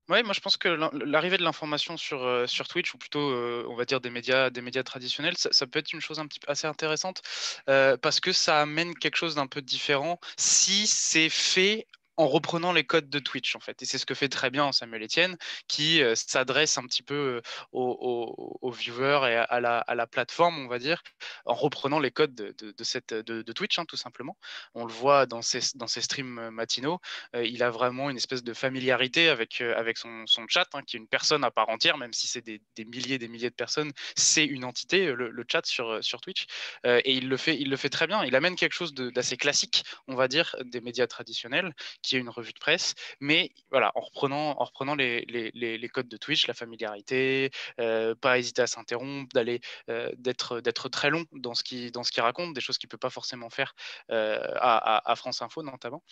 Ouais, moi je pense que l'arrivée de l'information sur Twitch ou plutôt, on va dire des médias traditionnels, ça peut être une chose un petit peu assez intéressante, parce que ça amène quelque chose d'un peu différent si c'est fait en reprenant les codes de Twitch, en fait, et c'est ce que fait très bien Samuel Etienne qui, s'adresse un petit peu, aux viewers et à la plateforme, on va dire, en reprenant les codes de Twitch, hein, tout simplement. On le voit dans ses streams, matinaux. Il a vraiment une espèce de familiarité avec son chat, hein, qui est une personne à part entière, même si c'est des milliers de personnes, c'est une entité, le chat sur Twitch. Et il le fait très bien. Il amène quelque chose d'assez classique, on va dire, des médias traditionnels, qui est une revue de presse, mais voilà, en reprenant les codes de Twitch, la familiarité, pas hésiter à s'interrompre, d'être très long dans ce qu'il raconte, des choses qu'il peut pas forcément faire à France Info notamment.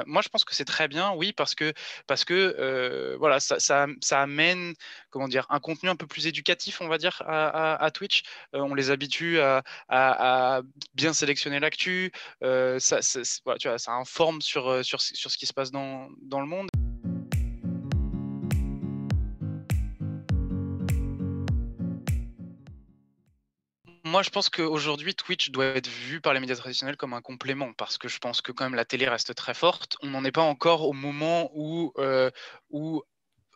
Moi, je pense que c'est très bien, oui, parce que voilà, ça amène, comment dire, un contenu un peu plus éducatif, on va dire, à Twitch. On les habitue à bien sélectionner l'actu. Voilà, tu vois, ça informe sur ce qui se passe dans le monde. Moi, je pense qu'aujourd'hui, Twitch doit être vu par les médias traditionnels comme un complément, parce que je pense que quand même la télé reste très forte. On n'en est pas encore au moment où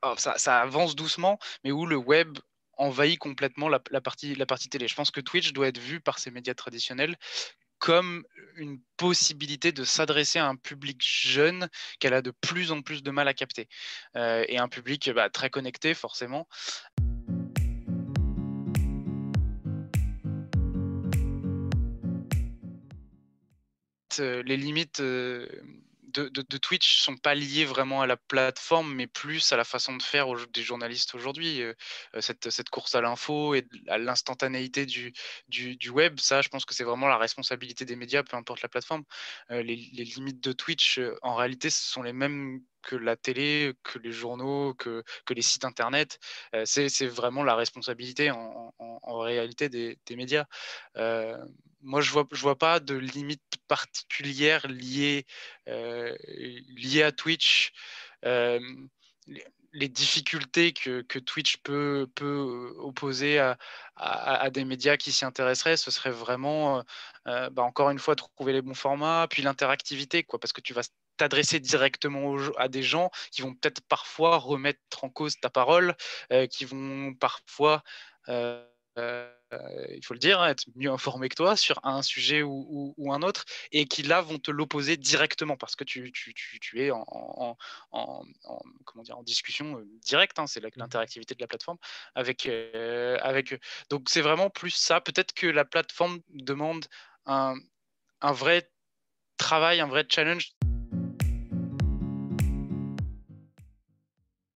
alors ça avance doucement, mais où le web envahit complètement la partie télé. Je pense que Twitch doit être vu par ces médias traditionnels comme une possibilité de s'adresser à un public jeune qu'elle a de plus en plus de mal à capter, et un public, bah, très connecté forcément. Les limites, de Twitch sont pas liées vraiment à la plateforme, mais plus à la façon de faire des journalistes aujourd'hui. Cette course à l'info et à l'instantanéité du web, ça, je pense que c'est vraiment la responsabilité des médias, peu importe la plateforme. Les limites de Twitch, en réalité, ce sont les mêmes que la télé, que les journaux, que les sites internet. C'est vraiment la responsabilité en réalité des médias. Heu, Moi, je vois pas de limite particulière liée à Twitch. Hem, les les difficultés que Twitch peut opposer à des médias qui s'y intéresseraient, ce serait vraiment, bah, encore une fois, trouver les bons formats, puis l'interactivité, quoi. Parce que tu vas t'adresser directement à des gens qui vont peut-être parfois remettre en cause ta parole, qui vont parfois, heu il faut le dire, hein, être mieux informés que toi sur un sujet ou un autre, et qui là vont te l'opposer directement parce que tu es comment dire, en discussion directe, hein, c'est Mmh. l'interactivité de la plateforme avec eux. Donc c'est vraiment plus ça. Peut-être que la plateforme demande un, un vrai travail, un vrai challenge